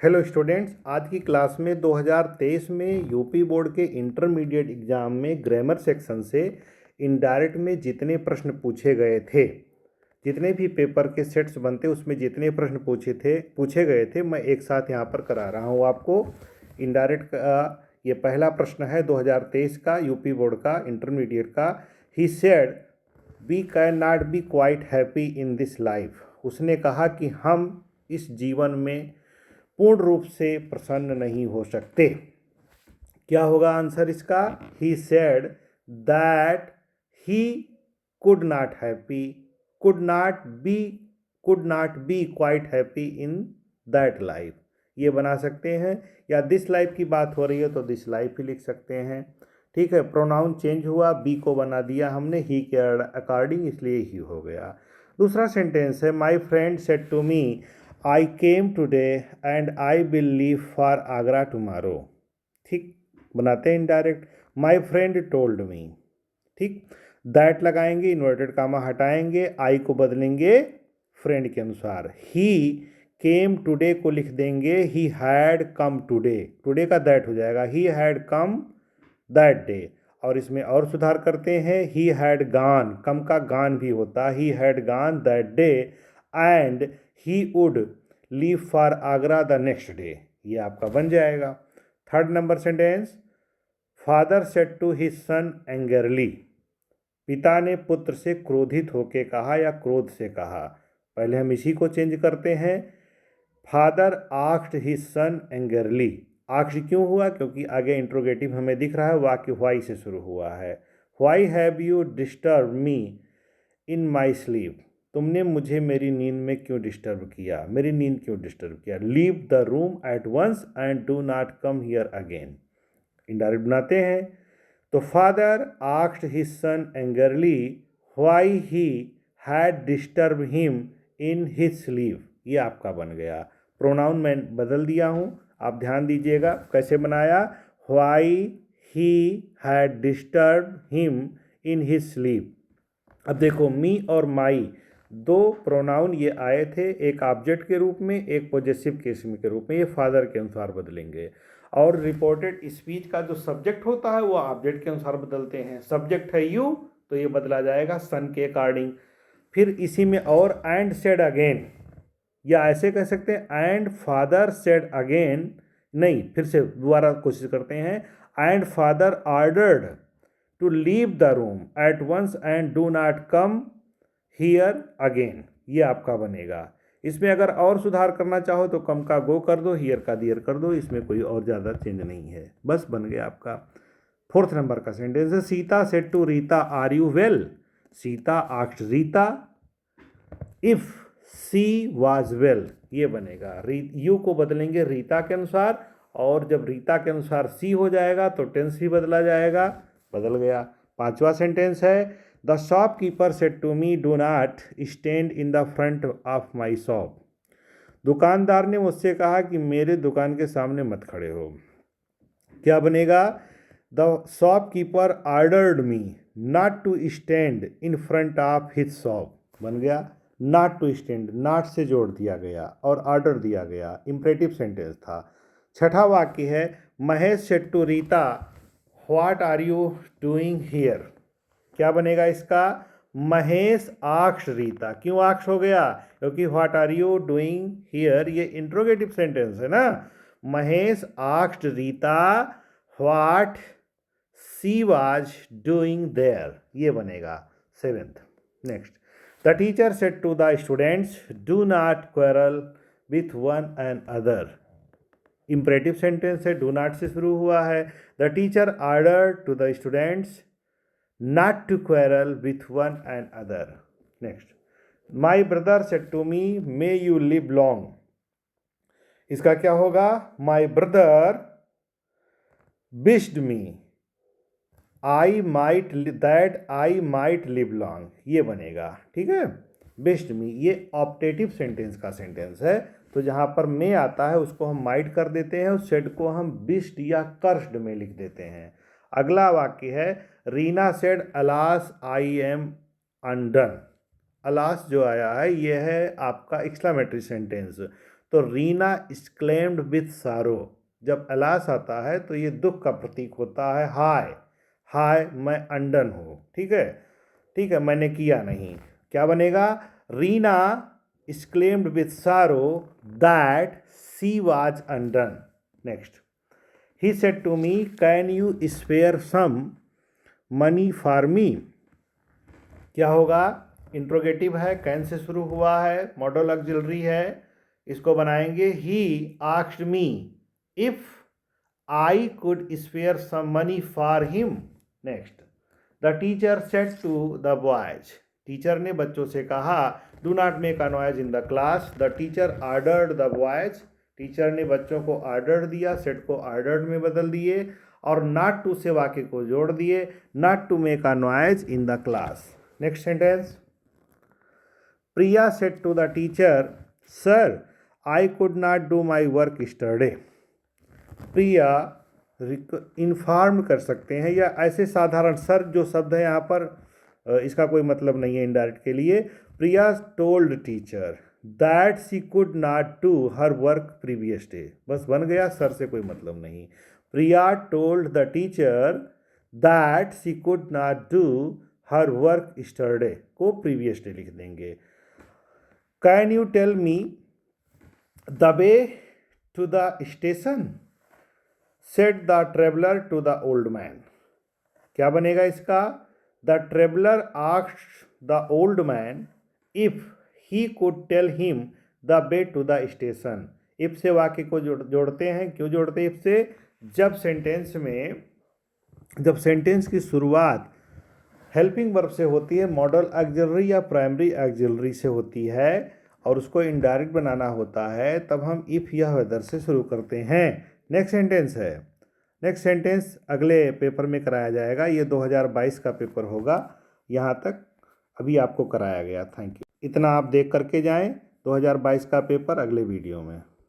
Hello students, आज की class में 2023 में यूपी बोर्ड के इंटरमीडिएट एग्जाम में ग्रामर सेक्शन से इनडायरेक्ट में जितने प्रश्न पूछे गए थे, जितने भी पेपर के सेट्स बनते उसमें जितने प्रश्न पूछे गए थे मैं एक साथ यहाँ पर करा रहा हूँ आपको। इनडायरेक्ट का ये पहला प्रश्न है 2023 का यूपी बोर्ड का इंटरमीडिएट का। He said we cannot be quite happy in this life. उसने कहा कि हम इस जीवन में पूर्ण रूप से प्रसन्न नहीं हो सकते। क्या होगा आंसर इसका? He said that he could not happy could not be quite happy in that life, ये बना सकते हैं। या दिस लाइफ की बात हो रही है तो दिस लाइफ ही लिख सकते हैं। ठीक है, प्रोनाउन चेंज हुआ, बी को बना दिया हमने ही के अकॉर्डिंग, इसलिए ही हो गया। दूसरा सेंटेंस है my friend said to me I came today and I will leave for Agra tomorrow. ठीक, बनाते हैं indirect. My friend told me. ठीक, दैट लगाएंगे, इन्वर्टेड कामा हटाएंगे, आई को बदलेंगे फ्रेंड के अनुसार। ही केम टुडे को लिख देंगे he had come today, today का दैट हो जाएगा he had come that day. और इसमें और सुधार करते हैं, ही हैड गान, कम का गान भी होता, he had gone that day and he would leave for Agra the next day, ये आपका बन जाएगा। Third number sentence, father said to his son angrily. पिता ने पुत्र से क्रोधित होकर कहा या क्रोध से कहा। पहले हम इसी को चेंज करते हैं। Father asked his son angrily. Asked क्यों हुआ? क्योंकि आगे इंट्रोगेटिव हमें दिख रहा है, वाक्य व्हाई से शुरू हुआ है। Why have you disturb me in my sleep. तुमने मुझे मेरी नींद में क्यों डिस्टर्ब किया, मेरी नींद क्यों डिस्टर्ब किया। Leave the room at once and do not come here again, indirect बनाते हैं। तो father asked his son angrily why he had disturb him in his sleep, ये आपका बन गया। प्रोनाउन मैं बदल दिया हूँ, आप ध्यान दीजिएगा कैसे बनाया। Why he had disturb him in his sleep. अब देखो, मी और माई दो प्रोनाउन ये आए थे, एक ऑब्जेक्ट के रूप में, एक पॉजेसिव केस के रूप में, ये फादर के अनुसार बदलेंगे। और रिपोर्टेड स्पीच का जो सब्जेक्ट होता है वो ऑब्जेक्ट के अनुसार बदलते हैं। सब्जेक्ट है यू तो ये बदला जाएगा सन के अकॉर्डिंग। फिर इसी में और एंड सेड अगेन, या ऐसे कह सकते हैं एंड फादर सेड अगेन, नहीं, फिर से दोबारा कोशिश करते हैं। And father ordered to leave the room at once and do not come here again, ये आपका बनेगा। इसमें अगर और सुधार करना चाहो तो कम का गो कर दो, हियर का दियर कर दो, इसमें कोई और ज़्यादा चेंज नहीं है, बस बन गया आपका। फोर्थ नंबर का सेंटेंस है Sita said to Rita are you well. Sita asked Rita if she was well, ये बनेगा। यू को बदलेंगे रीता के अनुसार, और जब रीता के अनुसार सी हो जाएगा तो टेंस भी बदला जाएगा, बदल गया। पांचवा सेंटेंस है the shopkeeper said to me do not stand in the front of my shop. दुकानदार ने मुझसे कहा कि मेरे दुकान के सामने मत खड़े हो, क्या बनेगा? The shopkeeper ordered me not to stand in front of his shop, बन गया। नॉट टू स्टैंड, नॉट से जोड़ दिया गया और ऑर्डर दिया गया, इंपरेटिव सेंटेंस था। छठा वाक्य है Mahesh said to Rita what are you doing here. क्या बनेगा इसका? महेश आस्क्ड रीता। क्यों आस्क्ड हो गया? क्योंकि what are you doing here ये इंट्रोगेटिव सेंटेंस है ना। Mahesh asked Rita what she was doing there, ये बनेगा। Seventh, next, the teacher said to the students do not quarrel with one and other. Imperative sentence है, do not से शुरू हुआ है। The teacher order to the students not to quarrel with one another. Next, my brother said to me may you live long। इसका क्या होगा? my brother wished me that I might live long, ये बनेगा। ठीक है, wished me ये optative sentence का sentence है, तो जहां पर मे आता है उसको हम माइट कर देते हैं, उस सेड को हम विश्ड या कर्स्ड में लिख देते हैं। अगला वाक्य है Reena said alas I am undone. Alas जो आया है ये है आपका एक्सक्लेमेटरी सेंटेंस, तो रीना एक्सक्लेम्ड विथ सारो, जब अलास आता है तो ये दुख का प्रतीक होता है। हाय, हाय मैं अनडन हूँ, ठीक है, ठीक है, मैंने किया नहीं। क्या बनेगा? Rina exclaimed with sorrow that she was undone. Next, he said to me can you spare some money for me. क्या होगा? इंट्रोगेटिव है, कैन से शुरू हुआ है, मॉडल ऑक्सिलरी है, इसको बनाएंगे he asked me if I could spare some money for him. Next, the teacher said to the boys, teacher ने बच्चों से कहा do not make a noise in the class. The teacher ordered the boys, teacher ने बच्चों को order दिया, set को ordered में बदल दिए और नॉट टू से वाक्य को जोड़ दिए, not to make a noise in the class. Next sentence, Priya said to the teacher sir I could not do my work yesterday. Priya inform कर सकते हैं या ऐसे साधारण सर जो शब्द है यहाँ पर इसका कोई मतलब नहीं है इनडायरेक्ट के लिए। Priya told teacher that she could not do her work previous day, बस बन गया, सर से कोई मतलब नहीं। Priya told the teacher that she could not do her work yesterday को प्रीवियस डे लिख देंगे। Can you tell me the way to the station said the traveller to the old man. क्या बनेगा इसका? The traveller asked the old man if he could tell him the way to the station. If से वाक्य को जोड़ते हैं। क्यों जोड़ते हैं इफ से? जब सेंटेंस की शुरुआत हेल्पिंग वर्ब से होती है, मॉडल ऑक्सिलरी या प्राइमरी ऑक्सिलरी से होती है और उसको इनडायरेक्ट बनाना होता है, तब हम इफ या वेदर से शुरू करते हैं। नेक्स्ट सेंटेंस है, नेक्स्ट सेंटेंस अगले पेपर में कराया जाएगा, ये 2022 का पेपर होगा, यहाँ तक अभी आपको कराया गया। Thank you. इतना आप देख करके जाएं 2022 का पेपर अगले वीडियो में।